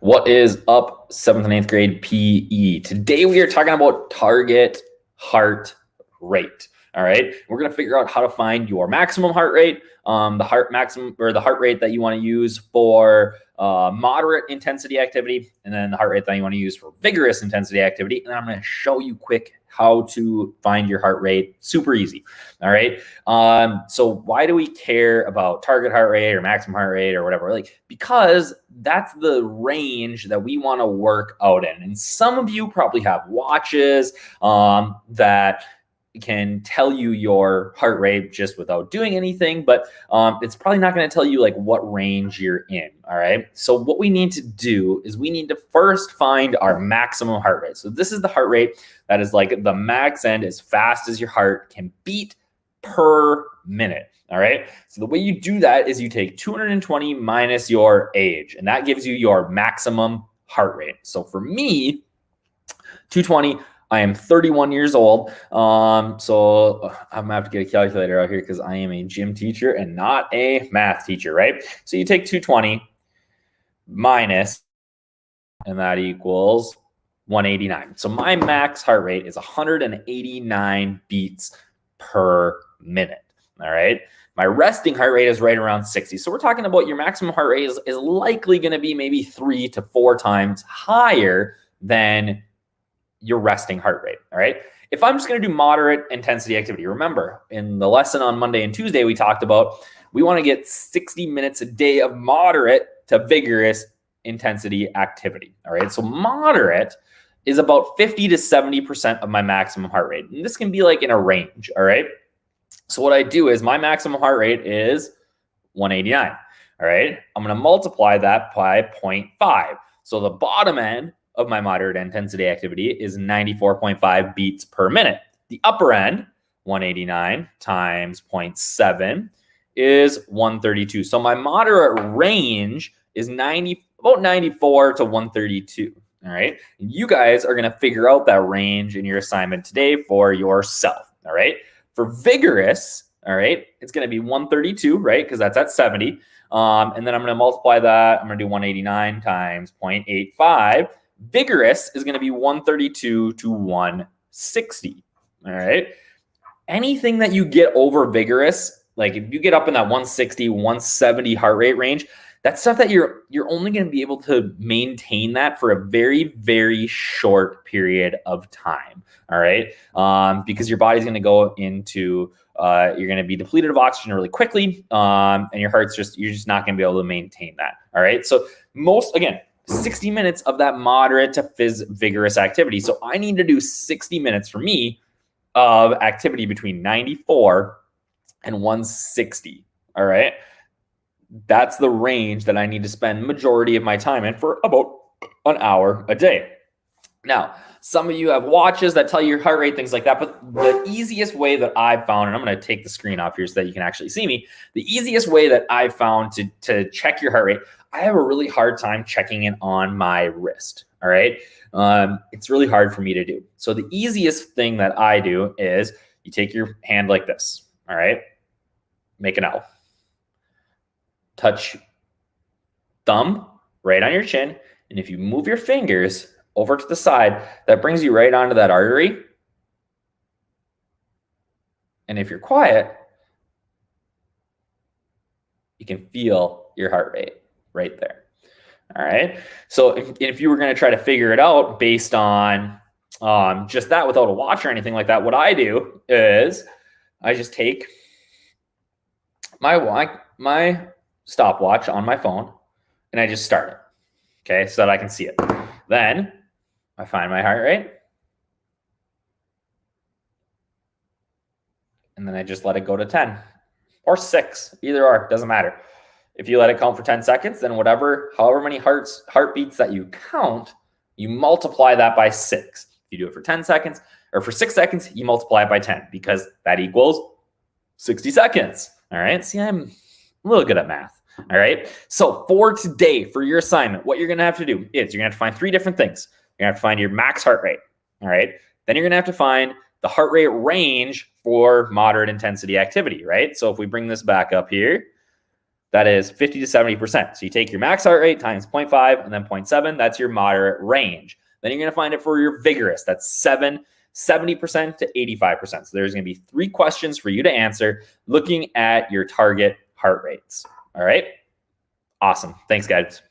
What is up, 7th and 8th grade PE? Today we are talking about target heart rate. All right, we're going to figure out how to find your maximum heart rate, the heart rate that you want to use for moderate intensity activity, and then the heart rate that you want to use for vigorous intensity activity. And I'm going to show you quick how to find your heart rate. Super easy. All right. So why do we care about target heart rate or maximum heart rate or whatever? Because that's the range that we want to work out in. And some of you probably have watches that can tell you your heart rate just without doing anything, but it's probably not going to tell you like what range you're in. All right. So what we need to do is we need to first find our maximum heart rate. So this is the heart rate that is like the max end as fast as your heart can beat per minute. All right. So the way you do that is you take 220 minus your age, and that gives you your maximum heart rate. So for me, 220, I am 31 years old. So I'm gonna have to get a calculator out here because I am a gym teacher and not a math teacher, right? So you take 220 minus, and that equals 189. So my max heart rate is 189 beats per minute. All right. My resting heart rate is right around 60. So we're talking about your maximum heart rate is likely going to be maybe 3 to 4 times higher than your resting heart rate. All right. If I'm just going to do moderate intensity activity, remember in the lesson on Monday and Tuesday, we talked about we want to get 60 minutes a day of moderate to vigorous intensity activity. All right. So moderate is about 50 to 70% of my maximum heart rate. And this can be like in a range. All right. So what I do is my maximum heart rate is 189. All right. I'm going to multiply that by 0.5. So the bottom end of my moderate intensity activity is 94.5 beats per minute. The upper end, 189 times 0.7 is 132. So my moderate range is about 94 to 132. All right. And you guys are going to figure out that range in your assignment today for yourself. All right. For vigorous, all right, it's going to be 132, right? Because that's at 70. And then I'm going to multiply that. I'm going to do 189 times 0.85. Vigorous is going to be 132 to 160. All right. Anything that you get over vigorous, like if you get up in that 160, 170 heart rate range, that's stuff that you're only going to be able to maintain that for a very, very short period of time. All right. Because your body's going to go into, you're going to be depleted of oxygen really quickly. And your heart's you're just not going to be able to maintain that. All right. So again, 60 minutes of that moderate to vigorous activity. So I need to do 60 minutes for me of activity between 94 and 160. All right. That's the range that I need to spend majority of my time in for about an hour a day. Now, some of you have watches that tell you your heart rate, things like that. But the easiest way that I've found, and I'm going to take the screen off here so that you can actually see me. The easiest way that I've found to check your heart rate, I have a really hard time checking it on my wrist. All right. It's really hard for me to do. So the easiest thing that I do is you take your hand like this. All right. Make an L. Touch thumb right on your chin. And if you move your fingers over to the side, that brings you right onto that artery. And if you're quiet, you can feel your heart rate right there. All right. So if you were going to try to figure it out based on just that without a watch or anything like that, what I do is I just take my stopwatch on my phone and I just start it. Okay. So that I can see it. Then I find my heart rate. And then I just let it go to 10 or 6, either or, doesn't matter. If you let it count for 10 seconds, then however many heartbeats that you count, you multiply that by 6. If you do it for 10 seconds or for 6 seconds, you multiply it by 10 because that equals 60 seconds. All right. See, I'm a little good at math. All right. So for today, for your assignment, what you're going to have to do is you're going to have to find 3 different things. You're going to have to find your max heart rate. All right. Then you're going to have to find the heart rate range for moderate intensity activity, right? So if we bring this back up here, that is 50 to 70%. So you take your max heart rate times 0.5 and then 0.7. That's your moderate range. Then you're going to find it for your vigorous. That's 70% to 85%. So there's going to be 3 questions for you to answer looking at your target heart rates. All right. Awesome. Thanks, guys.